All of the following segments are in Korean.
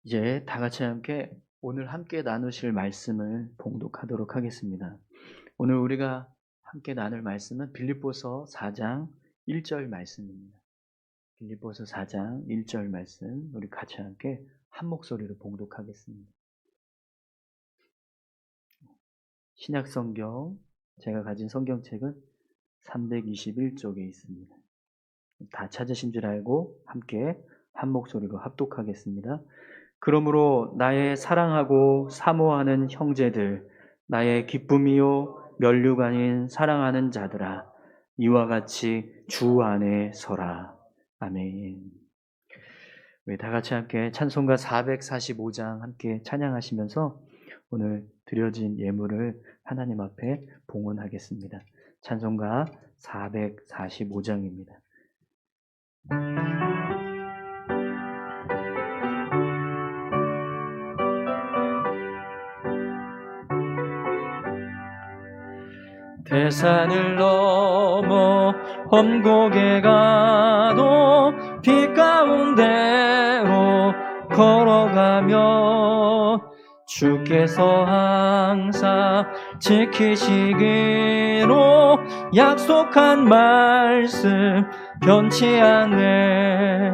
이제 다 같이 함께 오늘 함께 나누실 말씀을 봉독하도록 하겠습니다. 오늘 우리가 함께 나눌 말씀은 빌립보서 4장 1절 말씀입니다. 빌립보서 4장 1절 말씀 우리 같이 함께 한 목소리로 봉독하겠습니다. 신약 성경 제가 가진 성경책은 321쪽에 있습니다. 다 찾으신 줄 알고 함께 한 목소리로 합독하겠습니다. 그러므로 나의 사랑하고 사모하는 형제들, 나의 기쁨이요 면류가 아닌 사랑하는 자들아, 이와 같이 주 안에 서라. 아멘. 우리 다 같이 함께 찬송가 445장 함께 찬양하시면서 오늘 드려진 예물을 하나님 앞에 봉헌하겠습니다. 찬송가 445장입니다. 대산을 넘어 험곡에 가도 빛 가운데로 걸어가며 주께서 항상 지키시기로 약속한 말씀 변치 않네.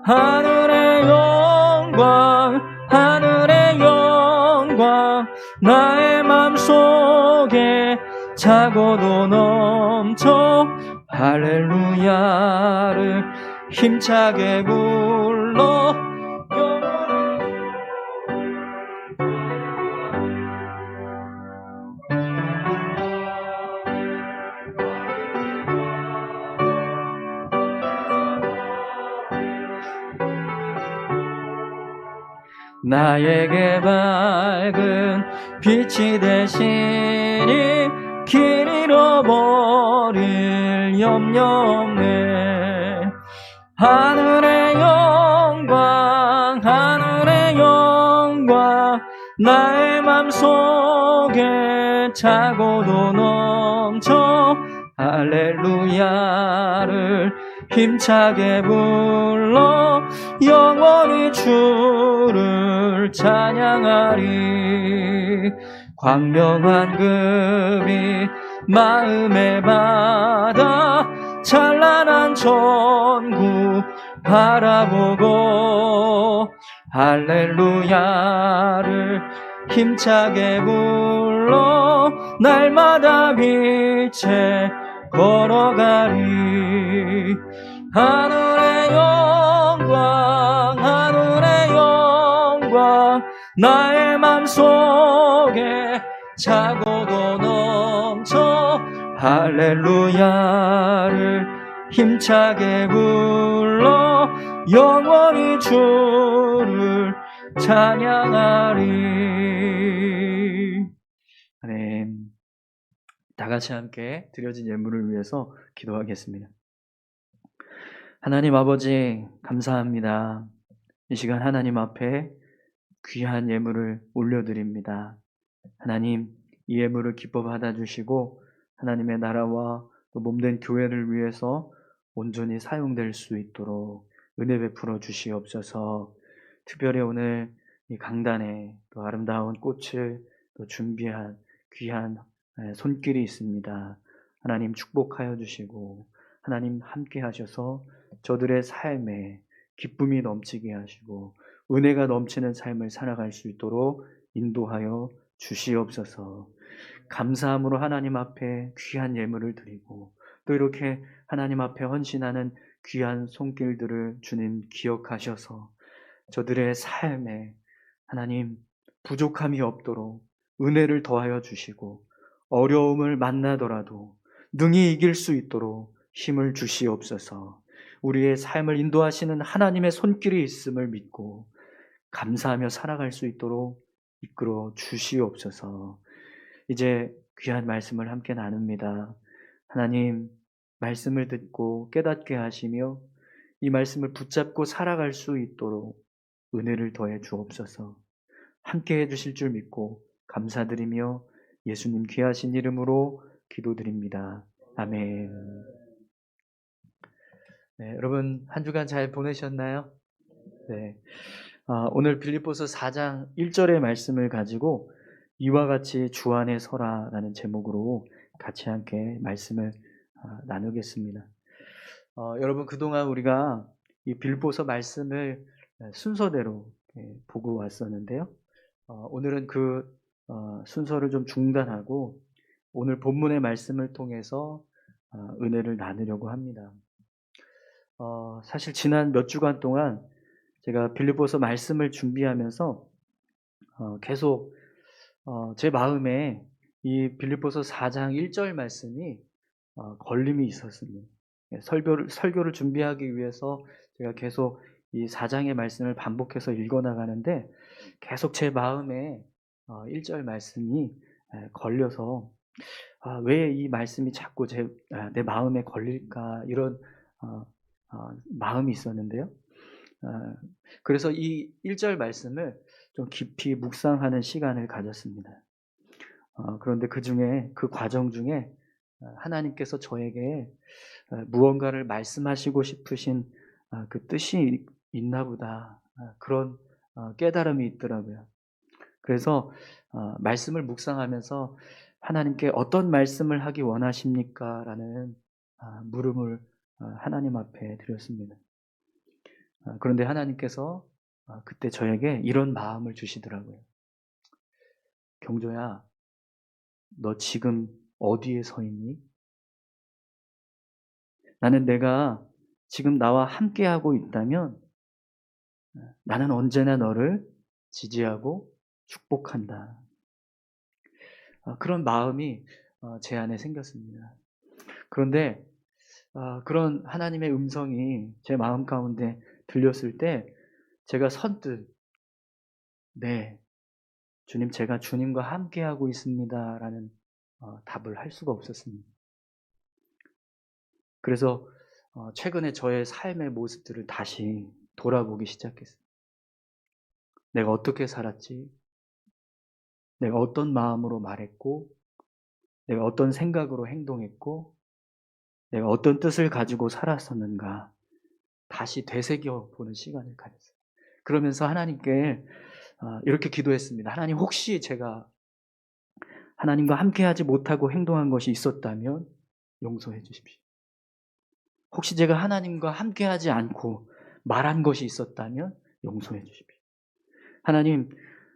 하늘의 영광 하늘의 영광 나의 맘속에 차고도 넘쳐 할렐루야를 힘차게 불러 나에게 밝은 빛이 되시니 길 잃어버릴 염려 없네. 하늘의 영광 하늘의 영광 나의 맘속에 차고도 넘쳐 할렐루야를 힘차게 불러 영원히 주를 찬양하리. 광명한 금이 마음에 받아 찬란한 천국 바라보고 할렐루야를 힘차게 불러 날마다 빛에 걸어가리. 하늘의 영광 하늘의 영광 나의 맘속에 차고도 넘쳐 할렐루야를 힘차게 불러 영원히 주를 찬양하리. 아멘. 다 같이 함께 드려진 예물을 위해서 기도하겠습니다. 하나님 아버지 감사합니다. 이 시간 하나님 앞에 귀한 예물을 올려드립니다. 하나님 이 예물을 기뻐 받아주시고 하나님의 나라와 또 몸된 교회를 위해서 온전히 사용될 수 있도록 은혜 베풀어 주시옵소서. 특별히 오늘 이 강단에 또 아름다운 꽃을 또 준비한 귀한 손길이 있습니다. 하나님 축복하여 주시고 하나님 함께 하셔서 저들의 삶에 기쁨이 넘치게 하시고 은혜가 넘치는 삶을 살아갈 수 있도록 인도하여 주시옵소서. 감사함으로 하나님 앞에 귀한 예물을 드리고 또 이렇게 하나님 앞에 헌신하는 귀한 손길들을 주님 기억하셔서 저들의 삶에 하나님 부족함이 없도록 은혜를 더하여 주시고 어려움을 만나더라도 능히 이길 수 있도록 힘을 주시옵소서. 우리의 삶을 인도하시는 하나님의 손길이 있음을 믿고 감사하며 살아갈 수 있도록 이끌어 주시옵소서. 이제 귀한 말씀을 함께 나눕니다. 하나님 말씀을 듣고 깨닫게 하시며 이 말씀을 붙잡고 살아갈 수 있도록 은혜를 더해 주옵소서. 함께 해주실 줄 믿고 감사드리며 예수님 귀하신 이름으로 기도드립니다. 아멘. 네, 여러분 한 주간 잘 보내셨나요? 네. 오늘 빌립보서 4장 1절의 말씀을 가지고 이와 같이 주 안에 서라라는 제목으로 같이 함께 말씀을 나누겠습니다. 여러분 그동안 우리가 이 빌립보서 말씀을 순서대로 보고 왔었는데요. 오늘은 그 순서를 좀 중단하고 오늘 본문의 말씀을 통해서 은혜를 나누려고 합니다. 사실 지난 몇 주간 동안 제가 빌립보서 말씀을 준비하면서 계속 제 마음에 이 빌립보서 4장 1절 말씀이 걸림이 있었습니다. 설교를 준비하기 위해서 제가 계속 이 4장의 말씀을 반복해서 읽어나가는데 계속 제 마음에 1절 말씀이 걸려서 왜 이 말씀이 자꾸 내 마음에 걸릴까 이런 마음이 있었는데요. 그래서 이 1절 말씀을 좀 깊이 묵상하는 시간을 가졌습니다. 그런데 그 과정 중에 하나님께서 저에게 무언가를 말씀하시고 싶으신 그 뜻이 있나 보다. 그런 깨달음이 있더라고요. 그래서 말씀을 묵상하면서 하나님께 어떤 말씀을 하기 원하십니까? 라는 물음을 하나님 앞에 드렸습니다. 그런데 하나님께서 그때 저에게 이런 마음을 주시더라고요. 경조야, 너 지금 어디에 서 있니? 나는 내가 지금 나와 함께하고 있다면 나는 언제나 너를 지지하고 축복한다. 그런 마음이 제 안에 생겼습니다. 그런데 그런 하나님의 음성이 제 마음 가운데 들렸을 때 제가 선뜻 네, 주님 제가 주님과 함께하고 있습니다 라는 답을 할 수가 없었습니다. 그래서 최근에 저의 삶의 모습들을 다시 돌아보기 시작했어요. 내가 어떻게 살았지? 내가 어떤 마음으로 말했고, 내가 어떤 생각으로 행동했고, 내가 어떤 뜻을 가지고 살았었는가 다시 되새겨 보는 시간을 가졌어요. 그러면서 하나님께 이렇게 기도했습니다. 하나님, 혹시 제가 하나님과 함께하지 못하고 행동한 것이 있었다면 용서해 주십시오. 혹시 제가 하나님과 함께하지 않고 말한 것이 있었다면 용서해 주십시오. 하나님,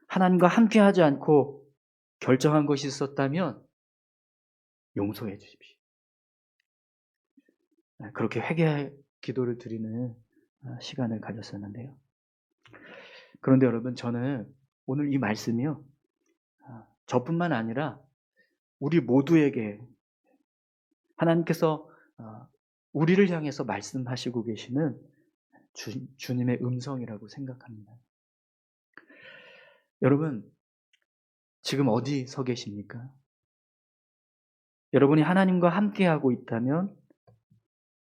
하나님과 함께하지 않고 결정한 것이 있었다면 용서해 주십시오. 그렇게 회개 기도를 드리는 시간을 가졌었는데요. 그런데 여러분, 저는 오늘 이 말씀이요, 저뿐만 아니라 우리 모두에게 하나님께서 우리를 향해서 말씀하시고 계시는 주님의 음성이라고 생각합니다. 여러분, 지금 어디 서 계십니까? 여러분이 하나님과 함께하고 있다면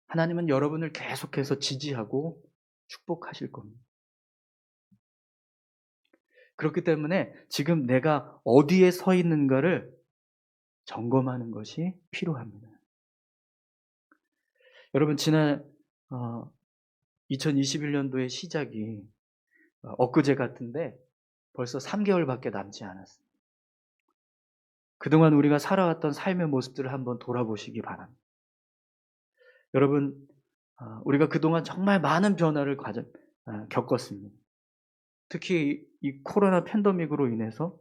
하나님은 여러분을 계속해서 지지하고 축복하실 겁니다. 그렇기 때문에 지금 내가 어디에 서 있는가를 점검하는 것이 필요합니다. 여러분, 지난 2021년도의 시작이 엊그제 같은데 벌써 3개월밖에 남지 않았습니다. 그동안 우리가 살아왔던 삶의 모습들을 한번 돌아보시기 바랍니다. 여러분, 우리가 그동안 정말 많은 변화를 겪었습니다. 특히 이 코로나 팬데믹으로 인해서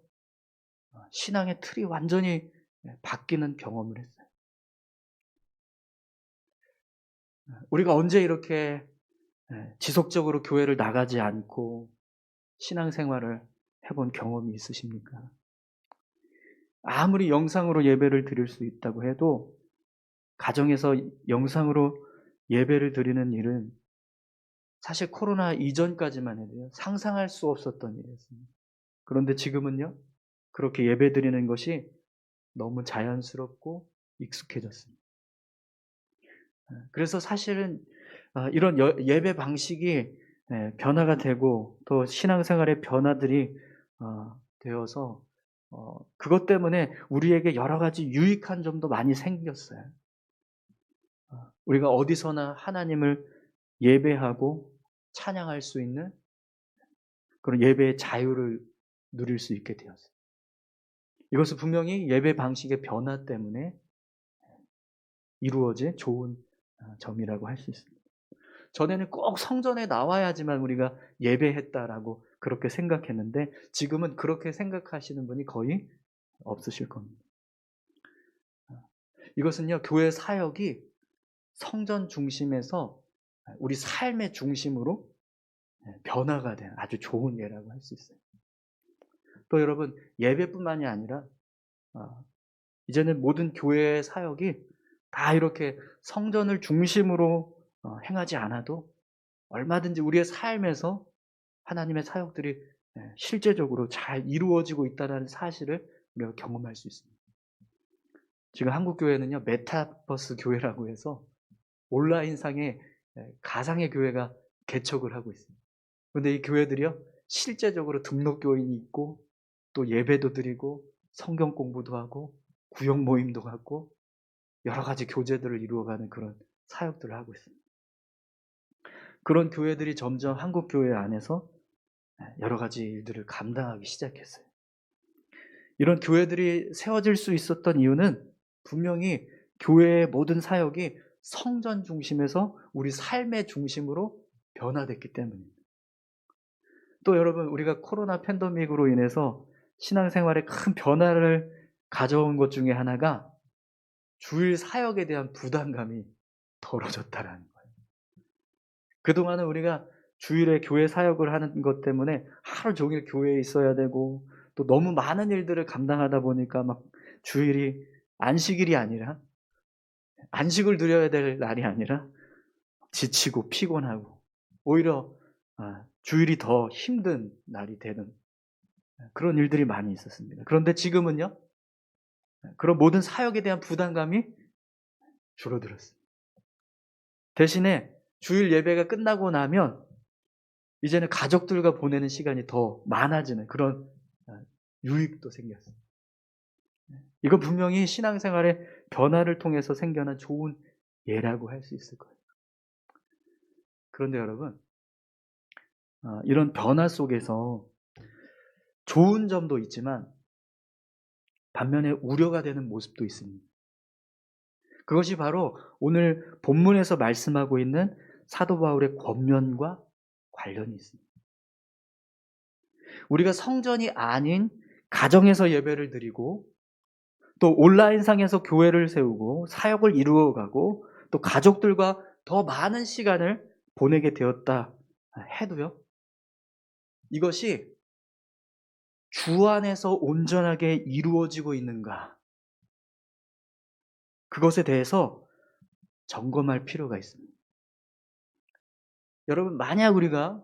신앙의 틀이 완전히 바뀌는 경험을 했어요. 우리가 언제 이렇게 지속적으로 교회를 나가지 않고 신앙생활을 해본 경험이 있으십니까? 아무리 영상으로 예배를 드릴 수 있다고 해도 가정에서 영상으로 예배를 드리는 일은 사실 코로나 이전까지만 해도요, 상상할 수 없었던 일이었습니다. 그런데 지금은요, 그렇게 예배 드리는 것이 너무 자연스럽고 익숙해졌습니다. 그래서 사실은 이런 예배 방식이 변화가 되고 또 신앙생활의 변화들이 되어서 그것 때문에 우리에게 여러 가지 유익한 점도 많이 생겼어요. 우리가 어디서나 하나님을 예배하고 찬양할 수 있는 그런 예배의 자유를 누릴 수 있게 되었어요. 이것은 분명히 예배 방식의 변화 때문에 이루어진 좋은 점이라고 할 수 있습니다. 전에는 꼭 성전에 나와야지만 우리가 예배했다라고 그렇게 생각했는데 지금은 그렇게 생각하시는 분이 거의 없으실 겁니다. 이것은요, 교회 사역이 성전 중심에서 우리 삶의 중심으로 변화가 된 아주 좋은 예라고 할 수 있어요. 또 여러분, 예배뿐만이 아니라 이제는 모든 교회의 사역이 다 이렇게 성전을 중심으로 행하지 않아도 얼마든지 우리의 삶에서 하나님의 사역들이 실제적으로 잘 이루어지고 있다는 사실을 우리가 경험할 수 있습니다. 지금 한국 교회는요, 메타버스 교회라고 해서 온라인상의 가상의 교회가 개척을 하고 있습니다. 그런데 이 교회들이요, 실제적으로 등록 교인이 있고 또 예배도 드리고 성경 공부도 하고 구역 모임도 갖고 여러 가지 교제들을 이루어가는 그런 사역들을 하고 있습니다. 그런 교회들이 점점 한국 교회 안에서 여러 가지 일들을 감당하기 시작했어요. 이런 교회들이 세워질 수 있었던 이유는 분명히 교회의 모든 사역이 성전 중심에서 우리 삶의 중심으로 변화됐기 때문입니다. 또 여러분, 우리가 코로나 팬데믹으로 인해서 신앙생활에 큰 변화를 가져온 것 중에 하나가 주일 사역에 대한 부담감이 덜어졌다라는 거예요. 그동안은 우리가 주일에 교회 사역을 하는 것 때문에 하루 종일 교회에 있어야 되고 또 너무 많은 일들을 감당하다 보니까 막 주일이 안식일이 아니라 안식을 드려야 될 날이 아니라 지치고 피곤하고 오히려 주일이 더 힘든 날이 되는 그런 일들이 많이 있었습니다. 그런데 지금은요, 그런 모든 사역에 대한 부담감이 줄어들었습니다. 대신에 주일 예배가 끝나고 나면 이제는 가족들과 보내는 시간이 더 많아지는 그런 유익도 생겼어요. 이건 분명히 신앙생활의 변화를 통해서 생겨난 좋은 예라고 할 수 있을 거예요. 그런데 여러분, 이런 변화 속에서 좋은 점도 있지만 반면에 우려가 되는 모습도 있습니다. 그것이 바로 오늘 본문에서 말씀하고 있는 사도 바울의 권면과 관련이 있습니다. 우리가 성전이 아닌 가정에서 예배를 드리고 또 온라인상에서 교회를 세우고 사역을 이루어가고 또 가족들과 더 많은 시간을 보내게 되었다 해도요, 이것이 주 안에서 온전하게 이루어지고 있는가, 그것에 대해서 점검할 필요가 있습니다. 여러분, 만약 우리가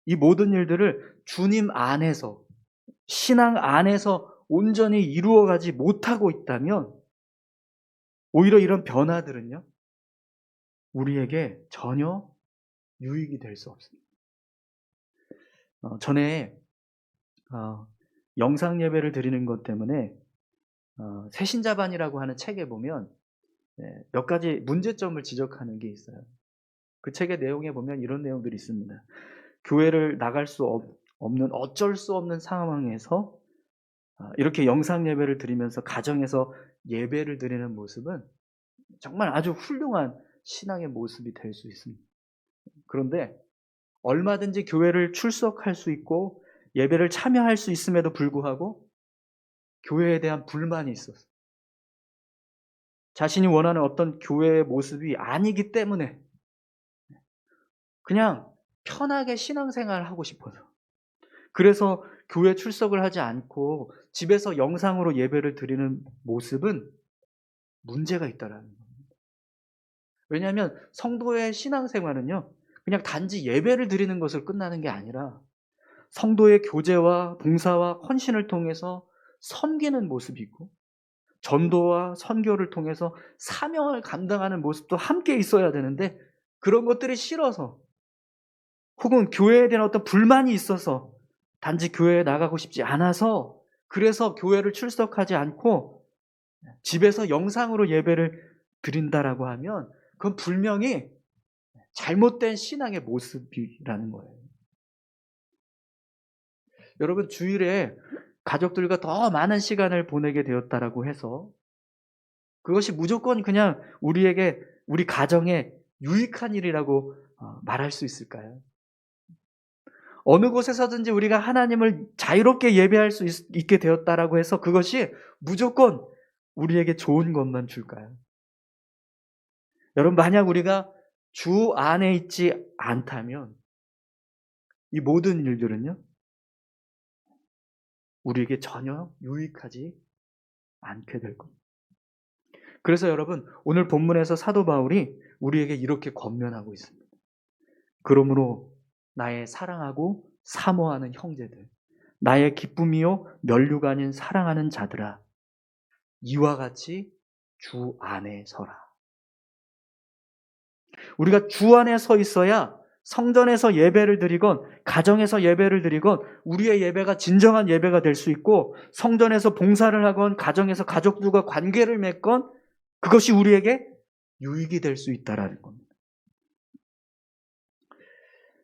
이 모든 일들을 주님 안에서, 신앙 안에서 온전히 이루어가지 못하고 있다면 오히려 이런 변화들은요, 우리에게 전혀 유익이 될 수 없습니다. 전에 영상 예배를 드리는 것 때문에 새신자반이라고 하는 책에 보면 몇 가지 문제점을 지적하는 게 있어요. 그 책의 내용에 보면 이런 내용들이 있습니다. 교회를 나갈 수 없는 어쩔 수 없는 상황에서 이렇게 영상 예배를 드리면서 가정에서 예배를 드리는 모습은 정말 아주 훌륭한 신앙의 모습이 될 수 있습니다. 그런데 얼마든지 교회를 출석할 수 있고 예배를 참여할 수 있음에도 불구하고 교회에 대한 불만이 있어서 자신이 원하는 어떤 교회의 모습이 아니기 때문에 그냥 편하게 신앙생활을 하고 싶어서, 그래서 교회 출석을 하지 않고 집에서 영상으로 예배를 드리는 모습은 문제가 있다라는 겁니다. 왜냐하면 성도의 신앙생활은요, 그냥 단지 예배를 드리는 것을 끝나는 게 아니라 성도의 교제와 봉사와 헌신을 통해서 섬기는 모습이 있고 전도와 선교를 통해서 사명을 감당하는 모습도 함께 있어야 되는데 그런 것들이 싫어서 혹은 교회에 대한 어떤 불만이 있어서 단지 교회에 나가고 싶지 않아서 그래서 교회를 출석하지 않고 집에서 영상으로 예배를 드린다라고 하면 그건 분명히 잘못된 신앙의 모습이라는 거예요. 여러분 주일에 가족들과 더 많은 시간을 보내게 되었다라고 해서 그것이 무조건 그냥 우리 가정에 유익한 일이라고 말할 수 있을까요? 어느 곳에서든지 우리가 하나님을 자유롭게 예배할 수 있게 되었다라고 해서 그것이 무조건 우리에게 좋은 것만 줄까요? 여러분 만약 우리가 주 안에 있지 않다면 이 모든 일들은요 우리에게 전혀 유익하지 않게 될 겁니다. 그래서 여러분 오늘 본문에서 사도 바울이 우리에게 이렇게 권면하고 있습니다. 그러므로 나의 사랑하고 사모하는 형제들, 나의 기쁨이요 면류가 아닌 사랑하는 자들아, 이와 같이 주 안에 서라. 우리가 주 안에 서 있어야 성전에서 예배를 드리건 가정에서 예배를 드리건 우리의 예배가 진정한 예배가 될 수 있고 성전에서 봉사를 하건 가정에서 가족들과 관계를 맺건 그것이 우리에게 유익이 될 수 있다라는 겁니다.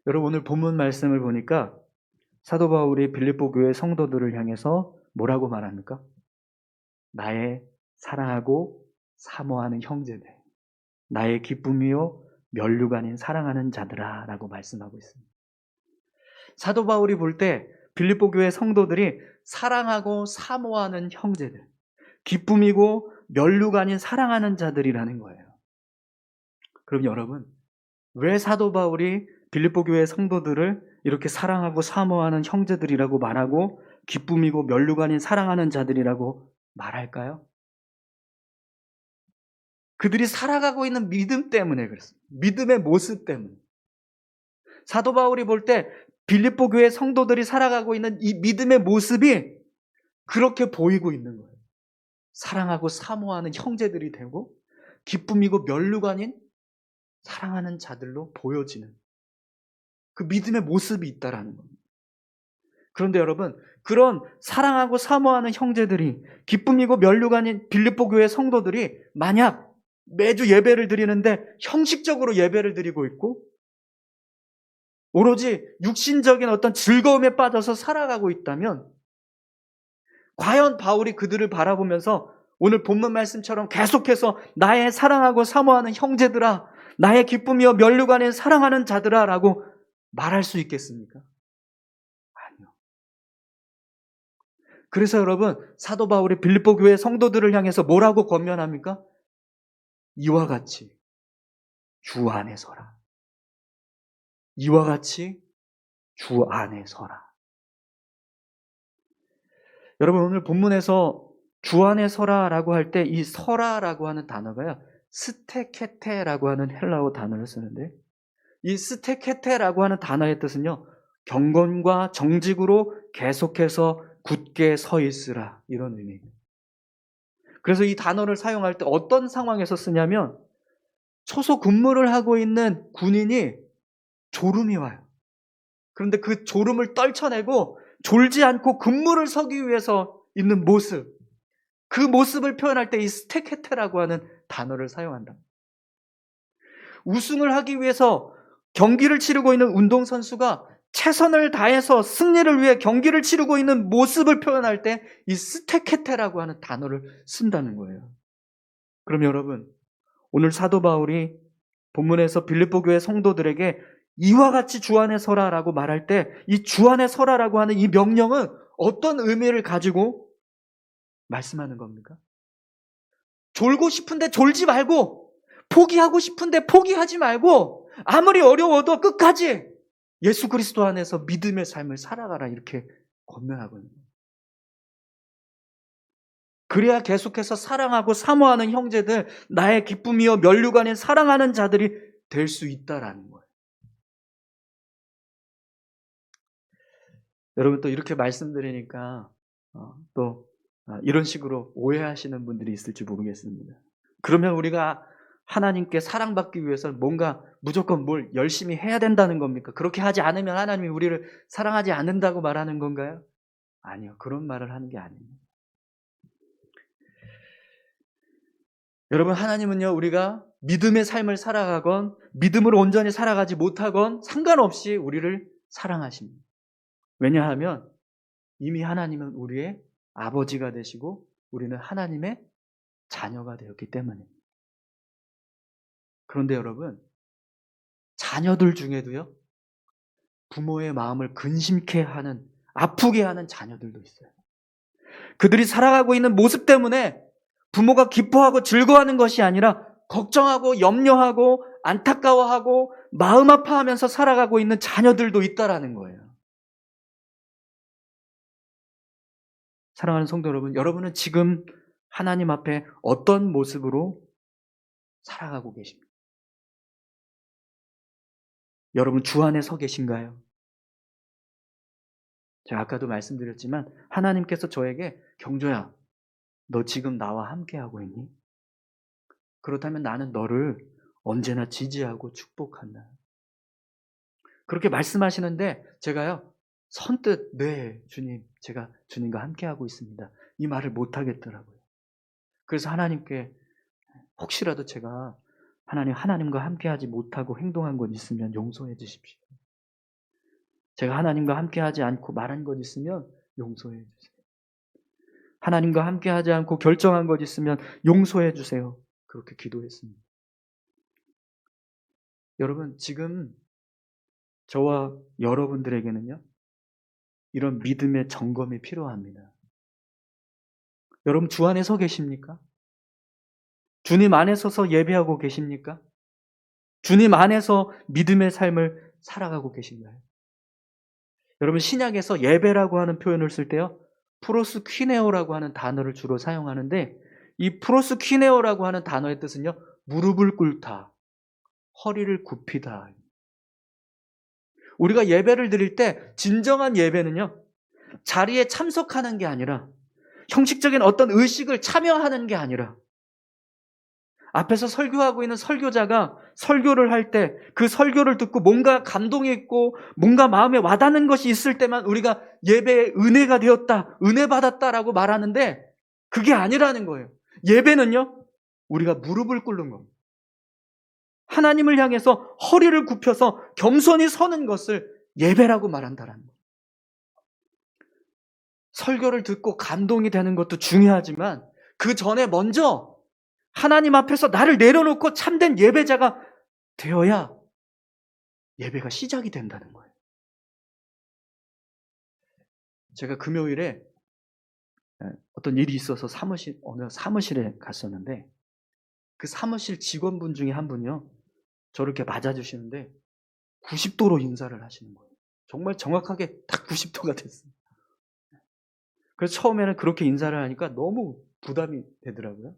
여러분 오늘 본문 말씀을 보니까 사도 바울이 빌립보 교회 성도들을 향해서 뭐라고 말합니까? 나의 사랑하고 사모하는 형제들, 나의 기쁨이요 면류가 아닌 사랑하는 자들아 라고 말씀하고 있습니다. 사도 바울이 볼 때 빌립보 교회 성도들이 사랑하고 사모하는 형제들, 기쁨이고 면류가 아닌 사랑하는 자들이라는 거예요. 그럼 여러분 왜 사도 바울이 빌립보 교회 성도들을 이렇게 사랑하고 사모하는 형제들이라고 말하고 기쁨이고 면류가 아닌 사랑하는 자들이라고 말할까요? 그들이 살아가고 있는 믿음 때문에 그렇습니다. 믿음의 모습 때문에. 사도 바울이 볼 때 빌립보 교회 성도들이 살아가고 있는 이 믿음의 모습이 그렇게 보이고 있는 거예요. 사랑하고 사모하는 형제들이 되고 기쁨이고 면류가 아닌 사랑하는 자들로 보여지는 그 믿음의 모습이 있다라는 겁니다. 그런데 여러분 그런 사랑하고 사모하는 형제들이 기쁨이고 면류가 아닌 빌립보 교회 성도들이 만약 매주 예배를 드리는데 형식적으로 예배를 드리고 있고 오로지 육신적인 어떤 즐거움에 빠져서 살아가고 있다면 과연 바울이 그들을 바라보면서 오늘 본문 말씀처럼 계속해서 나의 사랑하고 사모하는 형제들아, 나의 기쁨이여 면류가 아닌 사랑하는 자들아 라고 말할 수 있겠습니까? 아니요. 그래서 여러분 사도 바울이 빌립보 교회 성도들을 향해서 뭐라고 권면합니까? 이와 같이 주 안에 서라. 이와 같이 주 안에 서라. 여러분 오늘 본문에서 주 안에 서라라고 할 때 이 서라라고 하는 단어가요. 스테케테라고 하는 헬라어 단어를 쓰는데 이 스테케테라고 하는 단어의 뜻은요. 경건과 정직으로 계속해서 굳게 서 있으라 이런 의미입니다. 그래서 이 단어를 사용할 때 어떤 상황에서 쓰냐면 초소 근무를 하고 있는 군인이 졸음이 와요. 그런데 그 졸음을 떨쳐내고 졸지 않고 근무를 서기 위해서 있는 모습, 그 모습을 표현할 때 이 스테케테라고 하는 단어를 사용한다. 우승을 하기 위해서 경기를 치르고 있는 운동선수가 최선을 다해서 승리를 위해 경기를 치르고 있는 모습을 표현할 때 이 스테케테라고 하는 단어를 쓴다는 거예요. 그럼 여러분, 오늘 사도 바울이 본문에서 빌립보 교회 성도들에게 이와 같이 주 안에 서라라고 말할 때 이 주 안에 서라라고 하는 이 명령은 어떤 의미를 가지고 말씀하는 겁니까? 졸고 싶은데 졸지 말고 포기하고 싶은데 포기하지 말고 아무리 어려워도 끝까지 예수 그리스도 안에서 믿음의 삶을 살아가라 이렇게 권면하거든요. 그래야 계속해서 사랑하고 사모하는 형제들, 나의 기쁨이요 면류가 아닌 사랑하는 자들이 될 수 있다라는 거예요. 여러분 또 이렇게 말씀드리니까 또 이런 식으로 오해하시는 분들이 있을지 모르겠습니다. 그러면 우리가 하나님께 사랑받기 위해서 뭔가 무조건 뭘 열심히 해야 된다는 겁니까? 그렇게 하지 않으면 하나님이 우리를 사랑하지 않는다고 말하는 건가요? 아니요. 그런 말을 하는 게 아닙니다. 여러분 하나님은요 우리가 믿음의 삶을 살아가건 믿음으로 온전히 살아가지 못하건 상관없이 우리를 사랑하십니다. 왜냐하면 이미 하나님은 우리의 아버지가 되시고 우리는 하나님의 자녀가 되었기 때문입니다. 그런데 여러분, 자녀들 중에도요, 부모의 마음을 근심케 하는, 아프게 하는 자녀들도 있어요. 그들이 살아가고 있는 모습 때문에 부모가 기뻐하고 즐거워하는 것이 아니라 걱정하고 염려하고 안타까워하고 마음 아파하면서 살아가고 있는 자녀들도 있다라는 거예요. 사랑하는 성도 여러분, 여러분은 지금 하나님 앞에 어떤 모습으로 살아가고 계십니까? 여러분 주 안에 서 계신가요? 제가 아까도 말씀드렸지만 하나님께서 저에게 경조야, 너 지금 나와 함께하고 있니? 그렇다면 나는 너를 언제나 지지하고 축복한다. 그렇게 말씀하시는데 제가요, 선뜻 네 주님, 제가 주님과 함께하고 있습니다, 이 말을 못하겠더라고요. 그래서 하나님께 혹시라도 제가 하나님과 함께하지 못하고 행동한 것 있으면 용서해 주십시오. 제가 하나님과 함께하지 않고 말한 것 있으면 용서해 주세요. 하나님과 함께하지 않고 결정한 것 있으면 용서해 주세요. 그렇게 기도했습니다. 여러분 지금 저와 여러분들에게는요, 이런 믿음의 점검이 필요합니다. 여러분 주 안에 서 계십니까? 주님 안에 서서 예배하고 계십니까? 주님 안에서 믿음의 삶을 살아가고 계신가요? 여러분 신약에서 예배라고 하는 표현을 쓸 때요, 프로스퀴네오라고 하는 단어를 주로 사용하는데, 이 프로스퀴네오라고 하는 단어의 뜻은요, 무릎을 꿇다, 허리를 굽히다. 우리가 예배를 드릴 때 진정한 예배는요, 자리에 참석하는 게 아니라, 형식적인 어떤 의식을 참여하는 게 아니라, 앞에서 설교하고 있는 설교자가 설교를 할 때 그 설교를 듣고 뭔가 감동이 있고 뭔가 마음에 와닿는 것이 있을 때만 우리가 예배의 은혜가 되었다, 은혜 받았다라고 말하는데, 그게 아니라는 거예요. 예배는요, 우리가 무릎을 꿇는 겁니다. 하나님을 향해서 허리를 굽혀서 겸손히 서는 것을 예배라고 말한다는 거예요. 설교를 듣고 감동이 되는 것도 중요하지만 그 전에 먼저 하나님 앞에서 나를 내려놓고 참된 예배자가 되어야 예배가 시작이 된다는 거예요. 제가 금요일에 어떤 일이 있어서 어느 사무실에 갔었는데, 그 사무실 직원분 중에 한 분이요, 저를 이렇게 맞아주시는데 90도로 인사를 하시는 거예요. 정말 정확하게 딱 90도가 됐어요. 그래서 처음에는 그렇게 인사를 하니까 너무 부담이 되더라고요.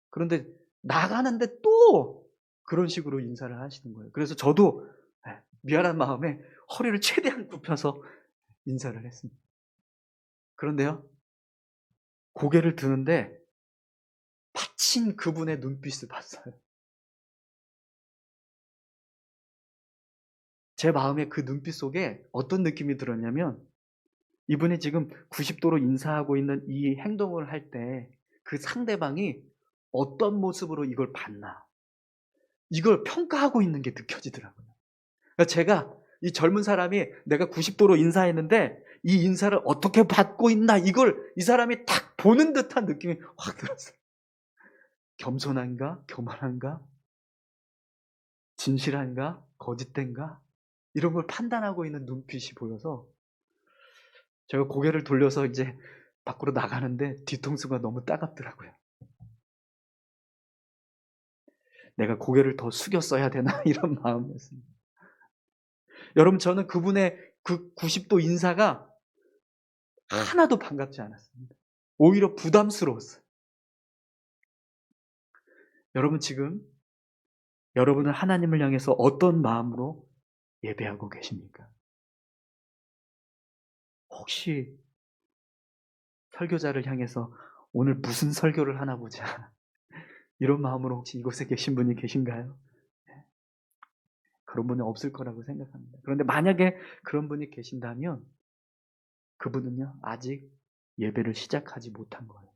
그런데 나가는데 또 그런 식으로 인사를 하시는 거예요. 그래서 저도 미안한 마음에 허리를 최대한 굽혀서 인사를 했습니다. 그런데요, 고개를 드는데 마침 그분의 눈빛을 봤어요. 제 마음에 그 눈빛 속에 어떤 느낌이 들었냐면, 이분이 지금 90도로 인사하고 있는 이 행동을 할 때 그 상대방이 어떤 모습으로 이걸 봤나, 이걸 평가하고 있는 게 느껴지더라고요. 그러니까 제가 이 젊은 사람이 내가 90도로 인사했는데 이 인사를 어떻게 받고 있나, 이걸 이 사람이 딱 보는 듯한 느낌이 확 들었어요. 겸손한가? 교만한가? 진실한가? 거짓된가? 이런 걸 판단하고 있는 눈빛이 보여서 제가 고개를 돌려서 이제 밖으로 나가는데 뒤통수가 너무 따갑더라고요. 내가 고개를 더 숙였어야 되나 이런 마음이었습니다. 여러분 저는 그분의 그 90도 인사가 하나도 반갑지 않았습니다. 오히려 부담스러웠어요. 여러분 지금 여러분은 하나님을 향해서 어떤 마음으로 예배하고 계십니까? 혹시 설교자를 향해서 오늘 무슨 설교를 하나 보자, 이런 마음으로 혹시 이곳에 계신 분이 계신가요? 그런 분은 없을 거라고 생각합니다. 그런데 만약에 그런 분이 계신다면 그분은요, 아직 예배를 시작하지 못한 거예요.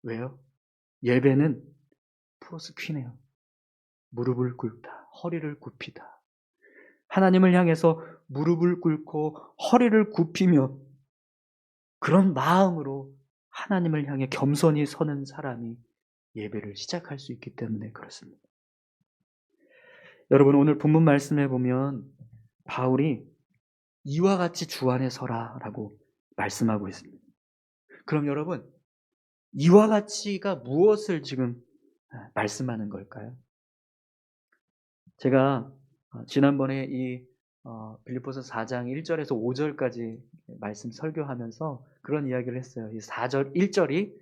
왜요? 예배는 프로스퀴네요. 무릎을 꿇다, 허리를 굽히다. 하나님을 향해서 무릎을 꿇고 허리를 굽히며 그런 마음으로 하나님을 향해 겸손히 서는 사람이 예배를 시작할 수 있기 때문에 그렇습니다. 여러분, 오늘 본문 말씀에 보면 바울이 이와 같이 주 안에 서라라고 말씀하고 있습니다. 그럼 여러분, 이와 같이가 무엇을 지금 말씀하는 걸까요? 제가 지난번에 이 빌립보서 4장 1절에서 5절까지 말씀 설교하면서 그런 이야기를 했어요. 이 4절 1절이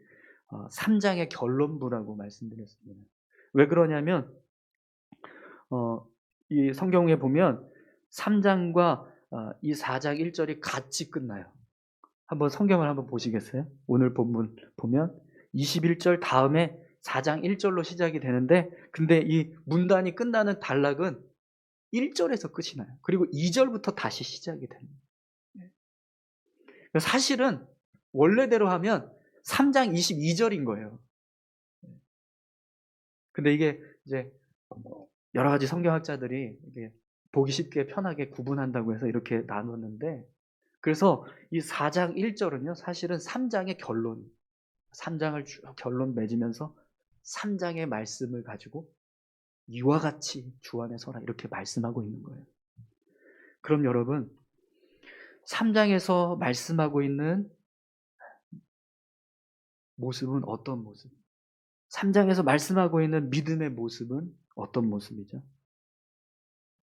3장의 결론부라고 말씀드렸습니다. 왜 그러냐면 이 성경에 보면 3장과 이 4장 1절이 같이 끝나요. 한번 성경을 한번 보시겠어요? 오늘 본문 보면 21절 다음에 4장 1절로 시작이 되는데, 근데 이 문단이 끝나는 단락은 1절에서 끝이 나요. 그리고 2절부터 다시 시작이 됩니다. 사실은 원래대로 하면 3장 22절인 거예요. 근데 이게 이제 여러 가지 성경학자들이 이게 보기 쉽게 편하게 구분한다고 해서 이렇게 나눴는데, 그래서 이 4장 1절은요, 사실은 3장의 결론, 3장을 결론 맺으면서 3장의 말씀을 가지고 이와 같이 주 안에 서라 이렇게 말씀하고 있는 거예요. 그럼 여러분, 3장에서 말씀하고 있는 모습은 어떤 모습? 3장에서 말씀하고 있는 믿음의 모습은 어떤 모습이죠?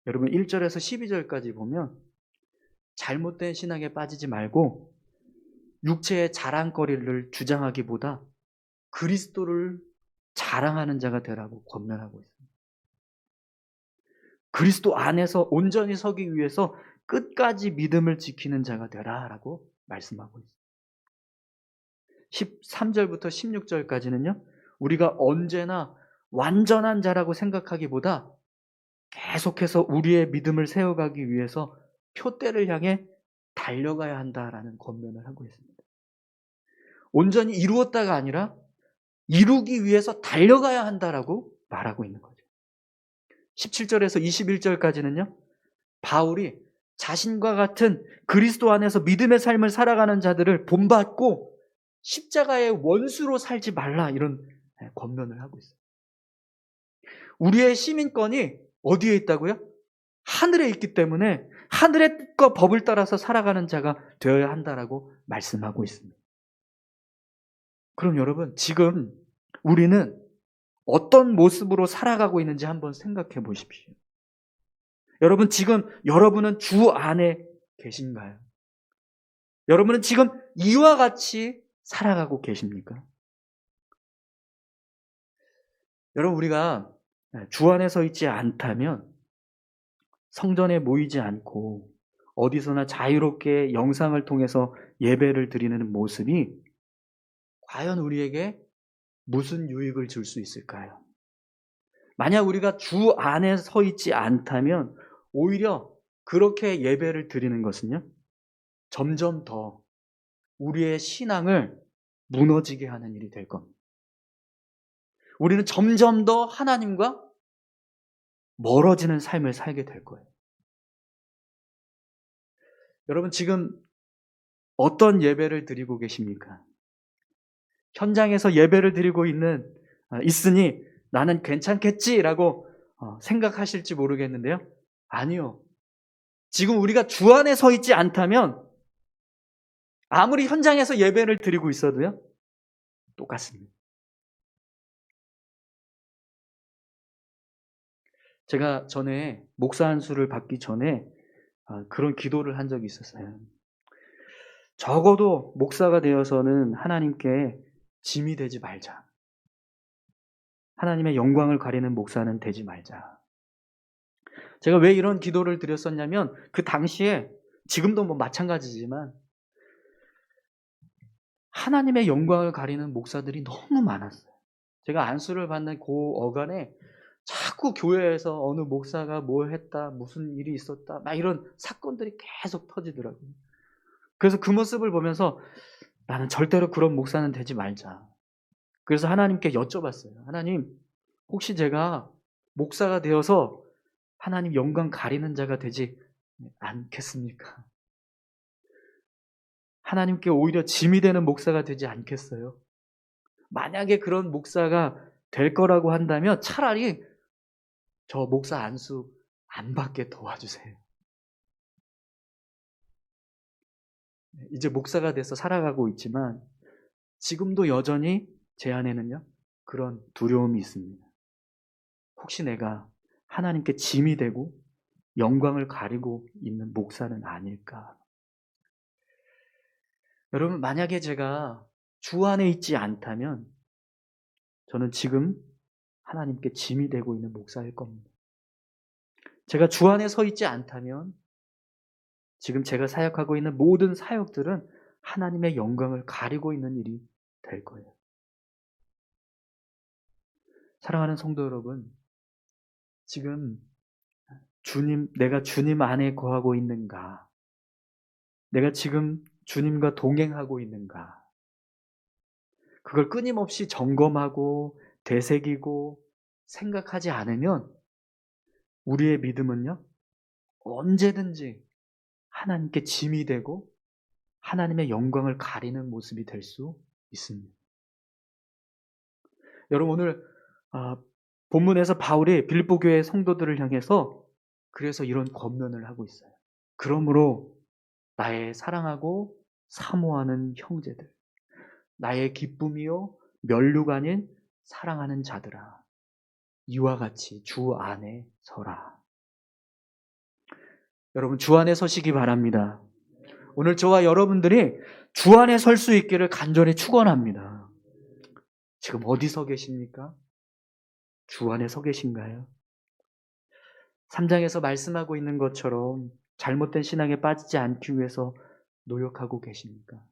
여러분, 1절에서 12절까지 보면 잘못된 신앙에 빠지지 말고 육체의 자랑거리를 주장하기보다 그리스도를 자랑하는 자가 되라고 권면하고 있습니다. 그리스도 안에서 온전히 서기 위해서 끝까지 믿음을 지키는 자가 되라라고 말씀하고 있습니다. 13절부터 16절까지는요, 우리가 언제나 완전한 자라고 생각하기보다 계속해서 우리의 믿음을 세워가기 위해서 표대를 향해 달려가야 한다라는 권면을 하고 있습니다. 온전히 이루었다가 아니라 이루기 위해서 달려가야 한다라고 말하고 있는 거죠. 17절에서 21절까지는요, 바울이 자신과 같은 그리스도 안에서 믿음의 삶을 살아가는 자들을 본받고 십자가의 원수로 살지 말라, 이런 권면을 하고 있어요. 우리의 시민권이 어디에 있다고요? 하늘에 있기 때문에 하늘의 뜻과 법을 따라서 살아가는 자가 되어야 한다라고 말씀하고 있습니다. 그럼 여러분, 지금 우리는 어떤 모습으로 살아가고 있는지 한번 생각해 보십시오. 여러분, 지금 여러분은 주 안에 계신가요? 여러분은 지금 이와 같이 살아가고 계십니까? 여러분, 우리가 주 안에 서 있지 않다면, 성전에 모이지 않고 어디서나 자유롭게 영상을 통해서 예배를 드리는 모습이 과연 우리에게 무슨 유익을 줄 수 있을까요? 만약 우리가 주 안에 서 있지 않다면 오히려 그렇게 예배를 드리는 것은요, 점점 더 우리의 신앙을 무너지게 하는 일이 될 겁니다. 우리는 점점 더 하나님과 멀어지는 삶을 살게 될 거예요. 여러분, 지금 어떤 예배를 드리고 계십니까? 현장에서 예배를 드리고 있으니 나는 괜찮겠지라고 생각하실지 모르겠는데요. 아니요. 지금 우리가 주 안에 서 있지 않다면 아무리 현장에서 예배를 드리고 있어도요, 똑같습니다. 제가 전에 목사 안수를 받기 전에 그런 기도를 한 적이 있었어요. 적어도 목사가 되어서는 하나님께 짐이 되지 말자. 하나님의 영광을 가리는 목사는 되지 말자. 제가 왜 이런 기도를 드렸었냐면, 그 당시에, 지금도 뭐 마찬가지지만 하나님의 영광을 가리는 목사들이 너무 많았어요. 제가 안수를 받는 그 어간에 자꾸 교회에서 어느 목사가 뭐 했다, 무슨 일이 있었다, 막 이런 사건들이 계속 터지더라고요. 그래서 그 모습을 보면서 나는 절대로 그런 목사는 되지 말자. 그래서 하나님께 여쭤봤어요. 하나님, 혹시 제가 목사가 되어서 하나님 영광 가리는 자가 되지 않겠습니까? 하나님께 오히려 짐이 되는 목사가 되지 않겠어요? 만약에 그런 목사가 될 거라고 한다면 차라리 저 목사 안수 안 받게 도와주세요. 이제 목사가 돼서 살아가고 있지만 지금도 여전히 제 안에는요, 그런 두려움이 있습니다. 혹시 내가 하나님께 짐이 되고 영광을 가리고 있는 목사는 아닐까? 여러분, 만약에 제가 주 안에 있지 않다면 저는 지금 하나님께 짐이 되고 있는 목사일 겁니다. 제가 주 안에 서 있지 않다면 지금 제가 사역하고 있는 모든 사역들은 하나님의 영광을 가리고 있는 일이 될 거예요. 사랑하는 성도 여러분, 지금 내가 주님 안에 거하고 있는가? 내가 지금 주님과 동행하고 있는가? 그걸 끊임없이 점검하고 되새기고 생각하지 않으면 우리의 믿음은요, 언제든지 하나님께 짐이 되고 하나님의 영광을 가리는 모습이 될 수 있습니다. 여러분, 오늘 본문에서 바울이 빌립보 교회 성도들을 향해서 그래서 이런 권면을 하고 있어요. 그러므로 나의 사랑하고 사모하는 형제들, 나의 기쁨이요 면류가 아닌 사랑하는 자들아, 이와 같이 주 안에 서라. 여러분, 주 안에 서시기 바랍니다. 오늘 저와 여러분들이 주 안에 설 수 있기를 간절히 축원합니다. 지금 어디 서 계십니까? 주 안에 서 계신가요? 3장에서 말씀하고 있는 것처럼 잘못된 신앙에 빠지지 않기 위해서 노력하고 계십니까?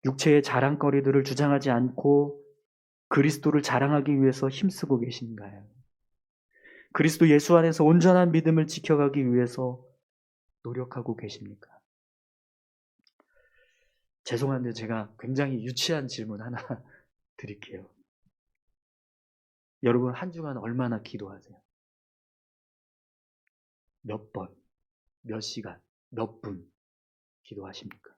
육체의 자랑거리들을 주장하지 않고 그리스도를 자랑하기 위해서 힘쓰고 계신가요? 그리스도 예수 안에서 온전한 믿음을 지켜가기 위해서 노력하고 계십니까? 죄송한데 제가 굉장히 유치한 질문 하나 드릴게요. 여러분, 한 주간 얼마나 기도하세요? 몇 번, 몇 시간, 몇 분 기도하십니까?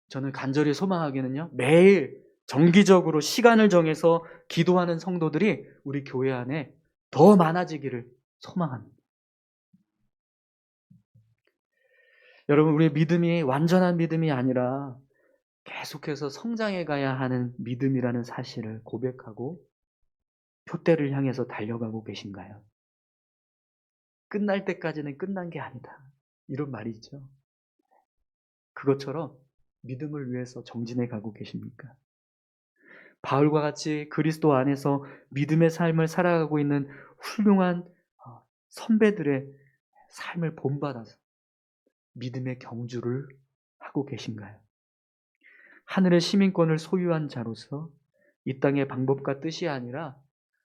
저는 간절히 소망하기는요, 매일 정기적으로 시간을 정해서 기도하는 성도들이 우리 교회 안에 더 많아지기를 소망합니다. 여러분, 우리의 믿음이 완전한 믿음이 아니라 계속해서 성장해 가야 하는 믿음이라는 사실을 고백하고 표대를 향해서 달려가고 계신가요? 끝날 때까지는 끝난 게 아니다, 이런 말이 있죠. 그것처럼 믿음을 위해서 정진해 가고 계십니까? 바울과 같이 그리스도 안에서 믿음의 삶을 살아가고 있는 훌륭한 선배들의 삶을 본받아서 믿음의 경주를 하고 계신가요? 하늘의 시민권을 소유한 자로서 이 땅의 방법과 뜻이 아니라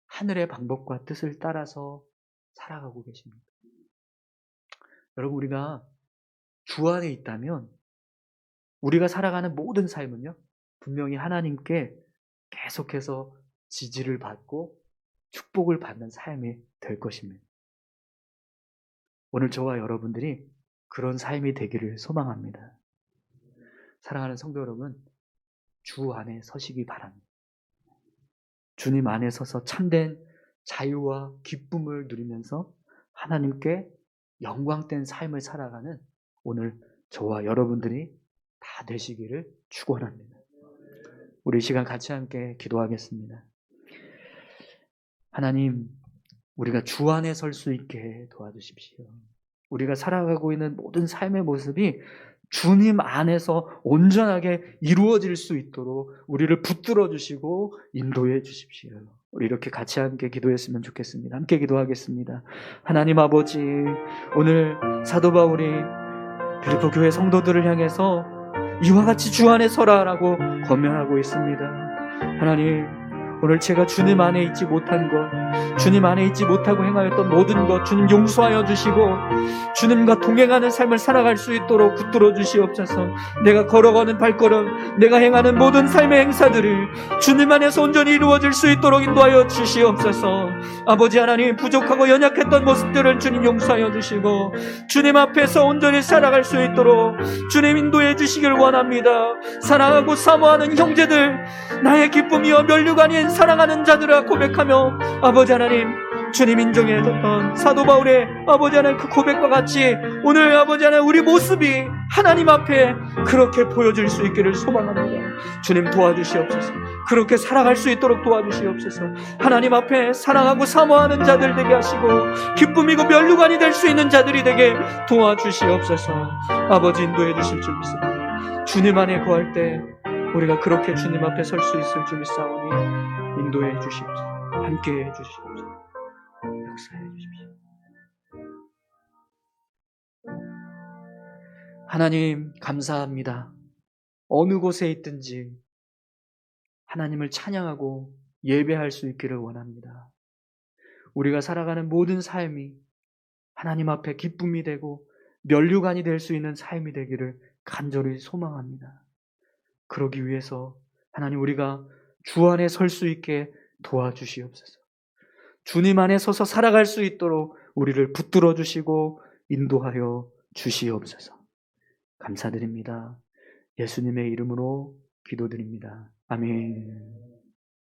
하늘의 방법과 뜻을 따라서 살아가고 계십니다. 여러분, 우리가 주 안에 있다면 우리가 살아가는 모든 삶은요, 분명히 하나님께 계속해서 지지를 받고 축복을 받는 삶이 될 것입니다. 오늘 저와 여러분들이 그런 삶이 되기를 소망합니다. 사랑하는 성도 여러분, 주 안에 서시기 바랍니다. 주님 안에 서서 참된 자유와 기쁨을 누리면서 하나님께 영광된 삶을 살아가는 오늘 저와 여러분들이 다 되시기를 축원합니다. 우리 이 시간 같이 함께 기도하겠습니다. 하나님, 우리가 주 안에 설 수 있게 도와주십시오. 우리가 살아가고 있는 모든 삶의 모습이 주님 안에서 온전하게 이루어질 수 있도록 우리를 붙들어 주시고 인도해 주십시오. 우리 이렇게 같이 함께 기도했으면 좋겠습니다. 함께 기도하겠습니다. 하나님 아버지, 오늘 사도 바울이 빌립보 교회 성도들을 향해서 이와 같이 주 안에 서라라고 권면하고 있습니다. 하나님, 오늘 제가 주님 안에 있지 못한 것, 주님 안에 있지 못하고 행하였던 모든 것 주님 용서하여 주시고 주님과 동행하는 삶을 살아갈 수 있도록 붙들어 주시옵소서. 내가 걸어가는 발걸음, 내가 행하는 모든 삶의 행사들을 주님 안에서 온전히 이루어질 수 있도록 인도하여 주시옵소서. 아버지 하나님, 부족하고 연약했던 모습들을 주님 용서하여 주시고 주님 앞에서 온전히 살아갈 수 있도록 주님 인도해 주시길 원합니다. 사랑하고 사모하는 형제들, 나의 기쁨이여 면류관인 사랑하는 자들아 고백하며 아버지 하나님, 주님 인정했던 사도 바울의 아버지 하나님 그 고백과 같이 오늘 아버지 하나님 우리 모습이 하나님 앞에 그렇게 보여질 수 있기를 소망합니다. 주님 도와주시옵소서. 그렇게 살아갈 수 있도록 도와주시옵소서. 하나님 앞에 사랑하고 사모하는 자들 되게 하시고 기쁨이고 면류관이 될 수 있는 자들이 되게 도와주시옵소서. 아버지 인도해 주실 줄 믿습니다. 주님 안에 거할 때 우리가 그렇게 주님 앞에 설 수 있을 줄 믿사오니 인도해 주시옵소서. 함께해 주시옵소서. 역사해 주십시오. 하나님 감사합니다. 어느 곳에 있든지 하나님을 찬양하고 예배할 수 있기를 원합니다. 우리가 살아가는 모든 삶이 하나님 앞에 기쁨이 되고 면류관이 될 수 있는 삶이 되기를 간절히 소망합니다. 그러기 위해서 하나님 우리가 주 안에 설 수 있게 도와주시옵소서. 주님 안에 서서 살아갈 수 있도록 우리를 붙들어 주시고 인도하여 주시옵소서. 감사드립니다. 예수님의 이름으로 기도드립니다. 아멘.